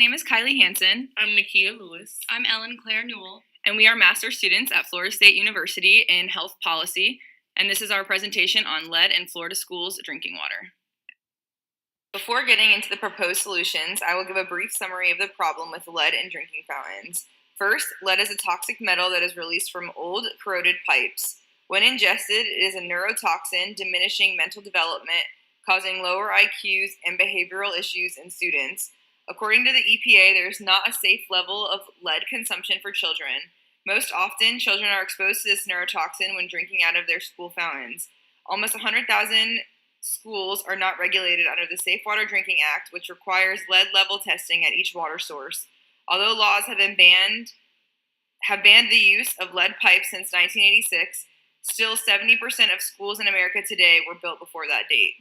name is Kylie Hansen. I'm Nakia Lewis. I'm Ellen Claire Newell. And we are master students at Florida State University in health policy. And this is our presentation on lead in Florida schools' drinking water. Before getting into the proposed solutions, I will give a brief summary of the problem with lead in drinking fountains. First, lead is a toxic metal that is released from old, corroded pipes. When ingested, it is a neurotoxin, diminishing mental development, causing lower IQs and behavioral issues in students. According to the EPA, there is not a safe level of lead consumption for children. Most often, children are exposed to this neurotoxin when drinking out of their school fountains. Almost 100,000 schools are not regulated under the Safe Water Drinking Act, which requires lead level testing at each water source. Although laws have banned the use of lead pipes since 1986, still 70% of schools in America today were built before that date.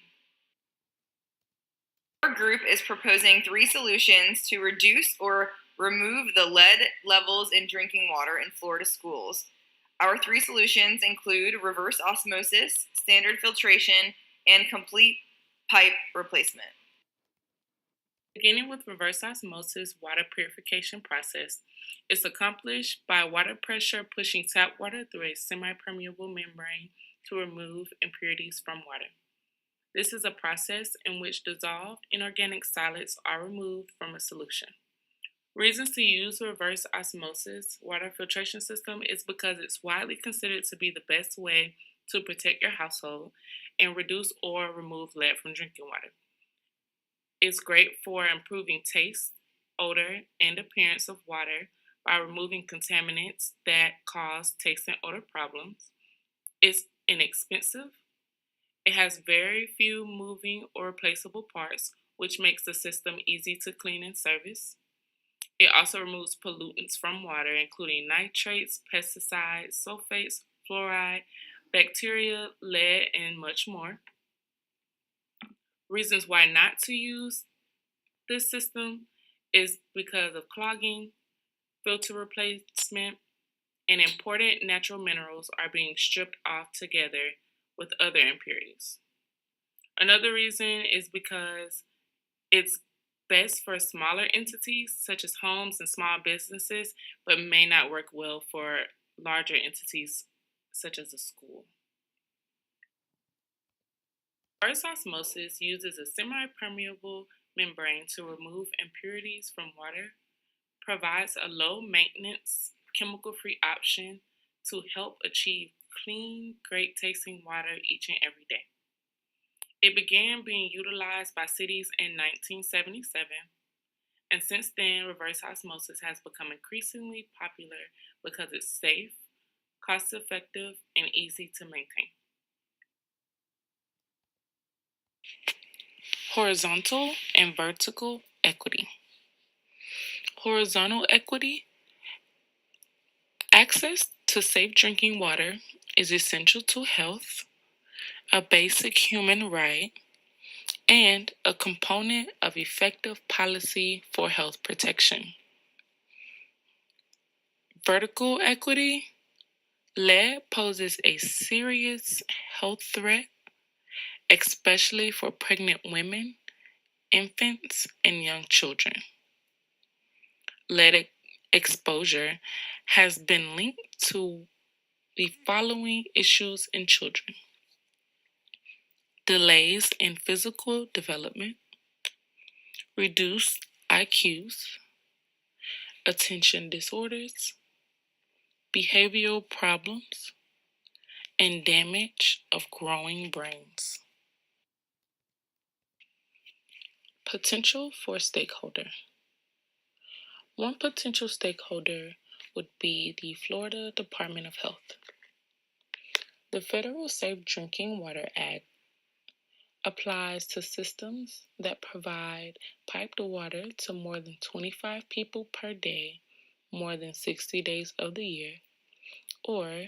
Our group is proposing 3 solutions to reduce or remove the lead levels in drinking water in Florida schools. Our 3 solutions include reverse osmosis, standard filtration, and complete pipe replacement. Beginning with reverse osmosis water purification process, it's accomplished by water pressure pushing tap water through a semi-permeable membrane to remove impurities from water. This is a process in which dissolved inorganic solids are removed from a solution. Reasons to use reverse osmosis water filtration system is because it's widely considered to be the best way to protect your household and reduce or remove lead from drinking water. It's great for improving taste, odor, and appearance of water by removing contaminants that cause taste and odor problems. It's inexpensive. It has very few moving or replaceable parts, which makes the system easy to clean and service. It also removes pollutants from water, including nitrates, pesticides, sulfates, fluoride, bacteria, lead, and much more. Reasons why not to use this system is because of clogging, filter replacement, and important natural minerals are being stripped off together with other impurities. Another reason is because it's best for smaller entities such as homes and small businesses, but may not work well for larger entities such as a school. Reverse osmosis uses a semi-permeable membrane to remove impurities from water, provides a low-maintenance, chemical-free option to help achieve clean, great-tasting water each and every day. It began being utilized by cities in 1977, and since then, reverse osmosis has become increasingly popular because it's safe, cost-effective, and easy to maintain. Horizontal and vertical equity. Horizontal equity. Access to safe drinking water is essential to health, a basic human right, and a component of effective policy for health protection. Vertical equity. Lead poses a serious health threat, especially for pregnant women, infants, and young children. Lead exposure has been linked to the following issues in children: delays in physical development, reduced IQs, attention disorders, behavioral problems, and damage of growing brains. Potential for stakeholder. One potential stakeholder would be the Florida Department of Health. The Federal Safe Drinking Water Act applies to systems that provide piped water to more than 25 people per day, more than 60 days of the year, or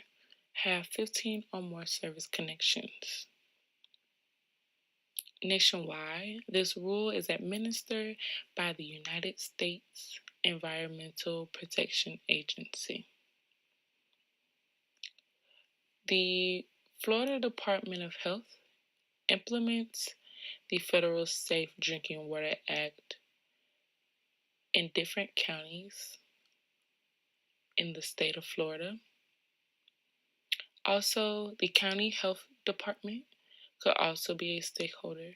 have 15 or more service connections. Nationwide, this rule is administered by the United States Environmental Protection Agency. The Florida Department of Health implements the Federal Safe Drinking Water Act in different counties in the state of Florida. Also, the county health department could also be a stakeholder,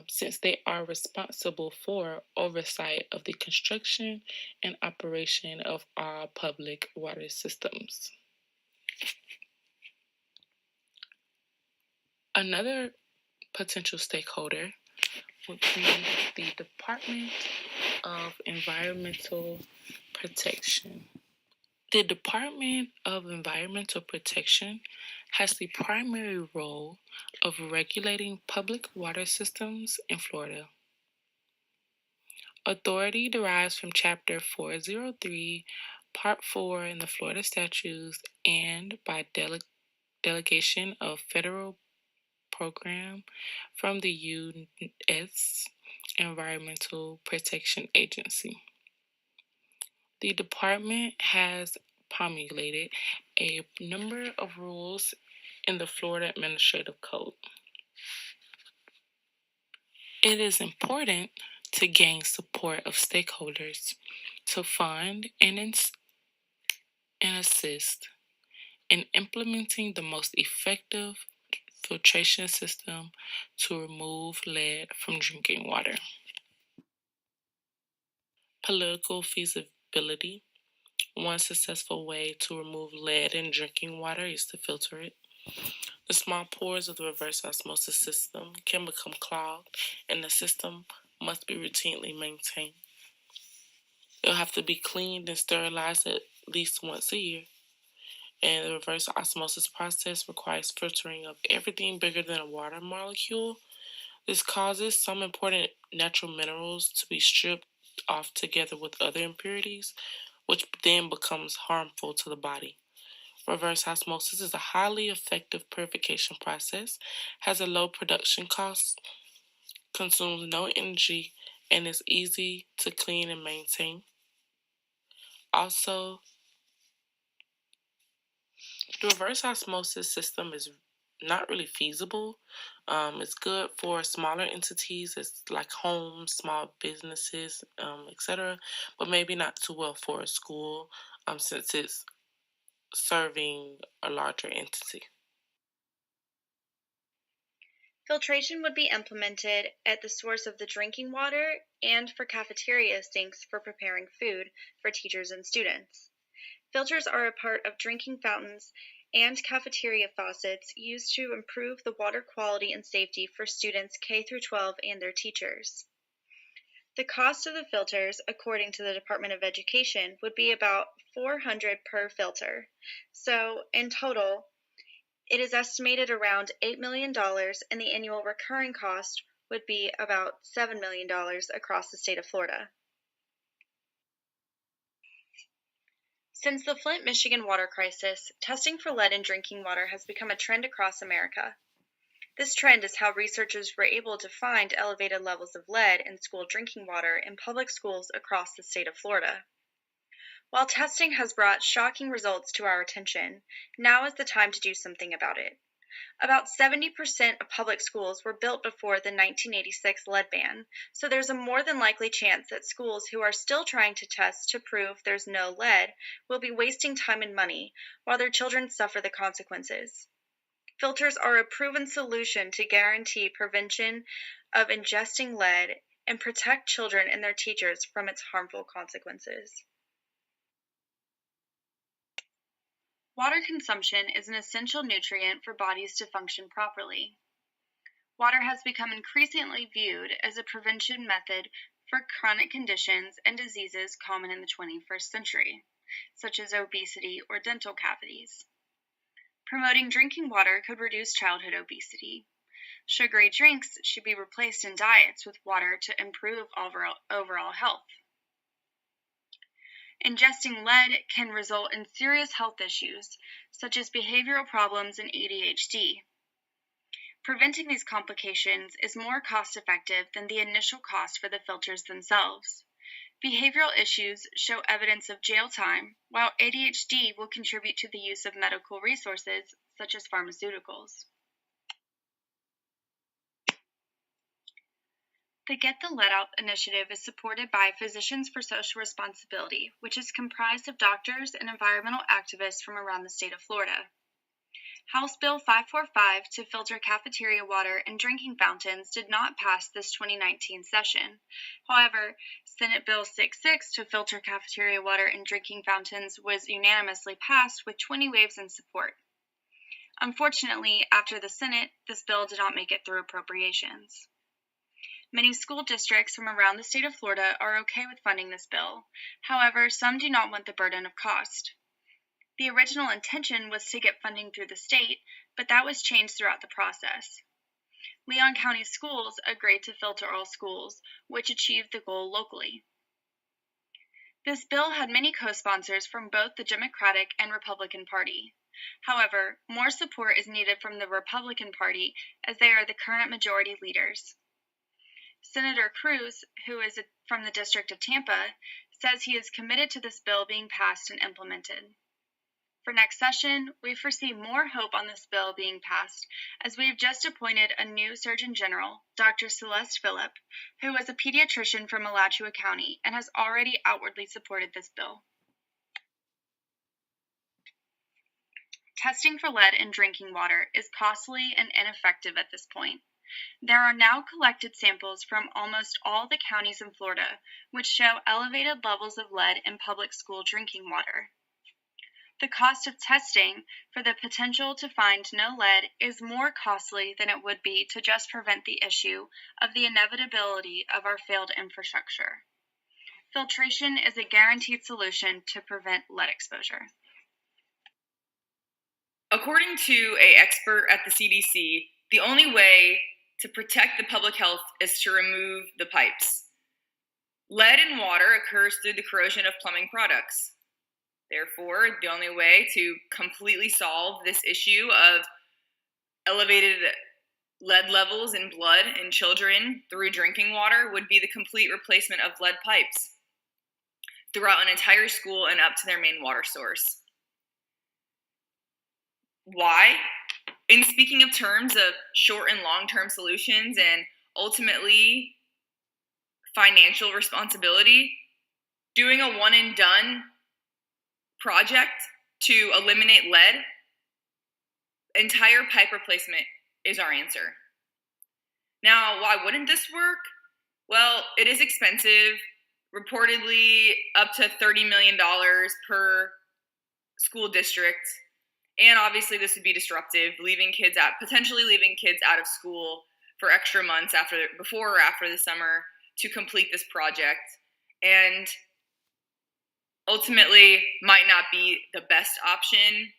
since they are responsible for oversight of the construction and operation of all public water systems. Another potential stakeholder would be the Department of Environmental Protection. The Department of Environmental Protection has the primary role of regulating public water systems in Florida. Authority derives from Chapter 403, Part 4 in the Florida Statutes and by delegation of federal program from the U.S. Environmental Protection Agency. The department has promulgated a number of rules in the Florida Administrative Code. It is important to gain support of stakeholders to fund and assist in implementing the most effective filtration system to remove lead from drinking water. Political feasibility. One successful way to remove lead in drinking water is to filter it. The small pores of the reverse osmosis system can become clogged, and the system must be routinely maintained. It'll have to be cleaned and sterilized at least once a year. And the reverse osmosis process requires filtering of everything bigger than a water molecule. This causes some important natural minerals to be stripped off together with other impurities, which then becomes harmful to the body. Reverse osmosis is a highly effective purification process, has a low production cost, consumes no energy, and is easy to clean and maintain. Also, the reverse osmosis system is not really feasible. It's good for smaller entities, it's like homes, small businesses, etc., but maybe not too well for a school, since it's serving a larger entity. Filtration would be implemented at the source of the drinking water and for cafeteria sinks for preparing food for teachers and students. Filters are a part of drinking fountains and cafeteria faucets used to improve the water quality and safety for students K through 12 and their teachers. The cost of the filters, according to the Department of Education, would be about $400 per filter. So, in total, it is estimated around $8 million, and the annual recurring cost would be about $7 million across the state of Florida. Since the Flint, Michigan water crisis, testing for lead in drinking water has become a trend across America. This trend is how researchers were able to find elevated levels of lead in school drinking water in public schools across the state of Florida. While testing has brought shocking results to our attention, now is the time to do something about it. About 70% of public schools were built before the 1986 lead ban, so there's a more than likely chance that schools who are still trying to test to prove there's no lead will be wasting time and money while their children suffer the consequences. Filters are a proven solution to guarantee prevention of ingesting lead and protect children and their teachers from its harmful consequences. Water consumption is an essential nutrient for bodies to function properly. Water has become increasingly viewed as a prevention method for chronic conditions and diseases common in the 21st century, such as obesity or dental cavities. Promoting drinking water could reduce childhood obesity. Sugary drinks should be replaced in diets with water to improve overall health. Ingesting lead can result in serious health issues, such as behavioral problems and ADHD. Preventing these complications is more cost-effective than the initial cost for the filters themselves. Behavioral issues show evidence of jail time, while ADHD will contribute to the use of medical resources, such as pharmaceuticals. The Get the Lead Out initiative is supported by Physicians for Social Responsibility, which is comprised of doctors and environmental activists from around the state of Florida. House Bill 545 to filter cafeteria water and drinking fountains did not pass this 2019 session. However, Senate Bill 66 to filter cafeteria water and drinking fountains was unanimously passed with 20 waves in support. Unfortunately, after the Senate, this bill did not make it through appropriations. Many school districts from around the state of Florida are okay with funding this bill. However, some do not want the burden of cost. The original intention was to get funding through the state, but that was changed throughout the process. Leon County Schools agreed to filter all schools, which achieved the goal locally. This bill had many co-sponsors from both the Democratic and Republican Party. However, more support is needed from the Republican Party as they are the current majority leaders. Senator Cruz, who is from the District of Tampa, says he is committed to this bill being passed and implemented. For next session, we foresee more hope on this bill being passed as we have just appointed a new Surgeon General, Dr. Celeste Phillip, who is a pediatrician from Alachua County and has already outwardly supported this bill. Testing for lead in drinking water is costly and ineffective at this point. There are now collected samples from almost all the counties in Florida, which show elevated levels of lead in public school drinking water. The cost of testing for the potential to find no lead is more costly than it would be to just prevent the issue of the inevitability of our failed infrastructure. Filtration is a guaranteed solution to prevent lead exposure. According to an expert at the CDC, the only way to protect the public health is to remove the pipes. Lead in water occurs through the corrosion of plumbing products. Therefore, the only way to completely solve this issue of elevated lead levels in blood in children through drinking water would be the complete replacement of lead pipes throughout an entire school and up to their main water source. Why? In speaking of terms of short and long-term solutions and ultimately financial responsibility, doing a one-and-done project to eliminate lead, entire pipe replacement is our answer. Now, why wouldn't this work? Well, it is expensive, reportedly up to $30 million per school district. And obviously this would be disruptive, potentially leaving kids out of school for extra months before or after the summer to complete this project. And ultimately might not be the best option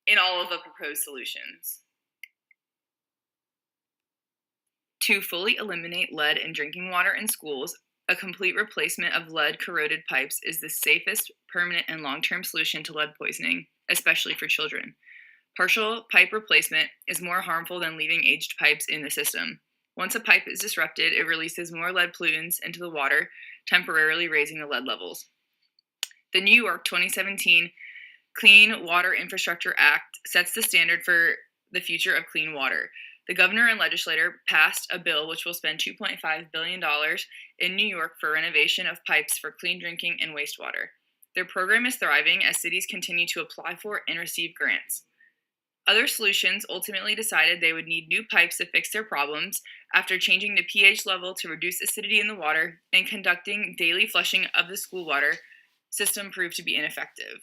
in all of the proposed solutions. To fully eliminate lead in drinking water in schools, a complete replacement of lead-corroded pipes is the safest, permanent, and long-term solution to lead poisoning, especially for children. Partial pipe replacement is more harmful than leaving aged pipes in the system. Once a pipe is disrupted, it releases more lead pollutants into the water, temporarily raising the lead levels. The New York 2017 Clean Water Infrastructure Act sets the standard for the future of clean water. The governor and legislature passed a bill which will spend $2.5 billion in New York for renovation of pipes for clean drinking and wastewater. Their program is thriving as cities continue to apply for and receive grants. Other solutions ultimately decided they would need new pipes to fix their problems after changing the pH level to reduce acidity in the water and conducting daily flushing of the school water system proved to be ineffective.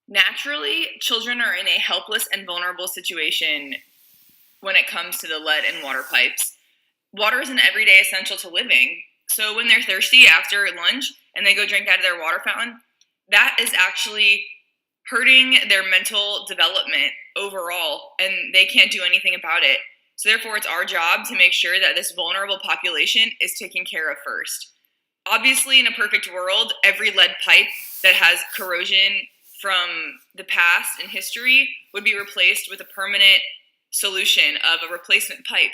Naturally, children are in a helpless and vulnerable situation when it comes to the lead in water pipes. Water is an everyday essential to living. So when they're thirsty after lunch and they go drink out of their water fountain, that is actually hurting their mental development overall, and they can't do anything about it. So therefore, it's our job to make sure that this vulnerable population is taken care of first. Obviously, in a perfect world, every lead pipe that has corrosion from the past and history would be replaced with a permanent solution of a replacement pipe.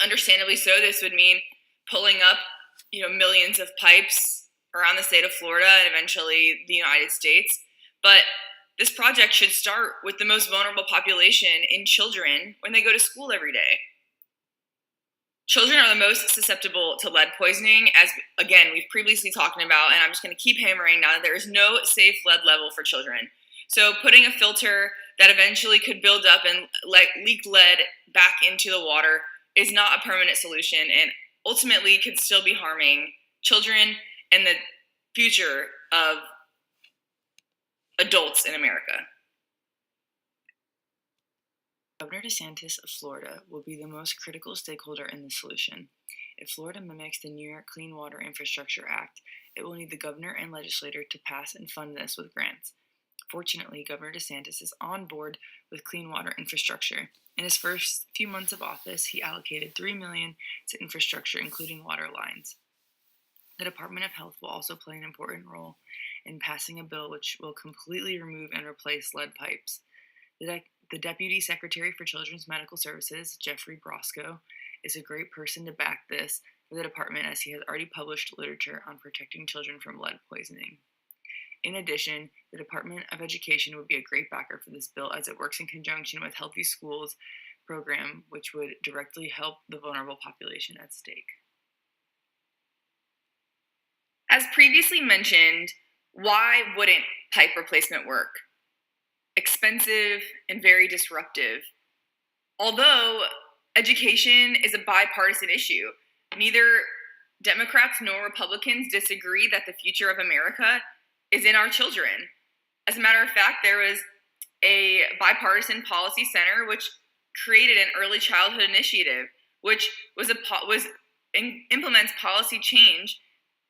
Understandably so, this would mean pulling up, millions of pipes around the state of Florida and eventually the United States. But this project should start with the most vulnerable population in children when they go to school every day. Children are the most susceptible to lead poisoning, as again we've previously talked about, and I'm just going to keep hammering now that there is no safe lead level for children. So putting a filter that eventually could build up and leak lead back into the water is not a permanent solution, and ultimately could still be harming children and the future of adults in America. Governor DeSantis of Florida will be the most critical stakeholder in the solution. If Florida mimics the New York Clean Water Infrastructure Act, it will need the governor and legislature to pass and fund this with grants. Fortunately, Governor DeSantis is on board with clean water infrastructure. In his first few months of office, he allocated $3 million to infrastructure, including water lines. The Department of Health will also play an important role in passing a bill which will completely remove and replace lead pipes. The Deputy Secretary for Children's Medical Services, Jeffrey Brosco, is a great person to back this for the department, as he has already published literature on protecting children from lead poisoning. In addition, the Department of Education would be a great backer for this bill, as it works in conjunction with Healthy Schools program, which would directly help the vulnerable population at stake. As previously mentioned, why wouldn't pipe replacement work? Expensive and very disruptive. Although education is a bipartisan issue, neither Democrats nor Republicans disagree that the future of America is in our children. As a matter of fact, there was a bipartisan policy center which created an early childhood initiative, which implements policy change,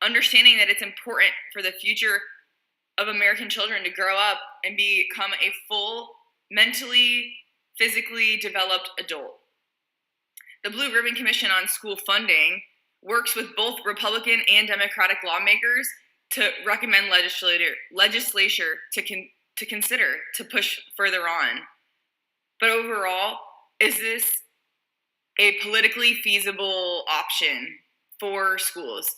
understanding that it's important for the future of American children to grow up and become a full, mentally, physically developed adult. The Blue Ribbon Commission on School Funding works with both Republican and Democratic lawmakers to recommend legislature to consider to push further on. But overall, is this a politically feasible option for schools?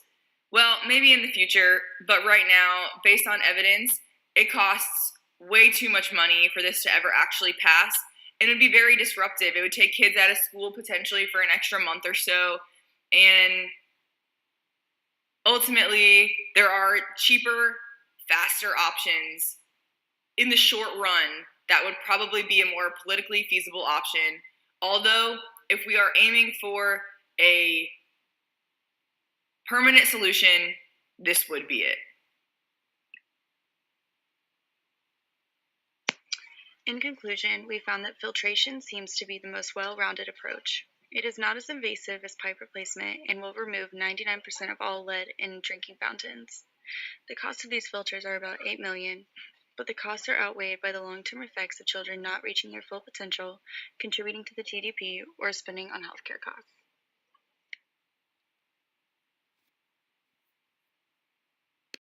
Well, maybe in the future, but right now, based on evidence, it costs way too much money for this to ever actually pass, and it would be very disruptive. It would take kids out of school potentially for an extra month or so, and ultimately, there are cheaper, faster options in the short run that would probably be a more politically feasible option. Although, if we are aiming for a permanent solution, this would be it. In conclusion, we found that filtration seems to be the most well-rounded approach. It is not as invasive as pipe replacement and will remove 99% of all lead in drinking fountains. The cost of these filters are about $8 million, but the costs are outweighed by the long-term effects of children not reaching their full potential, contributing to the TDP, or spending on healthcare costs.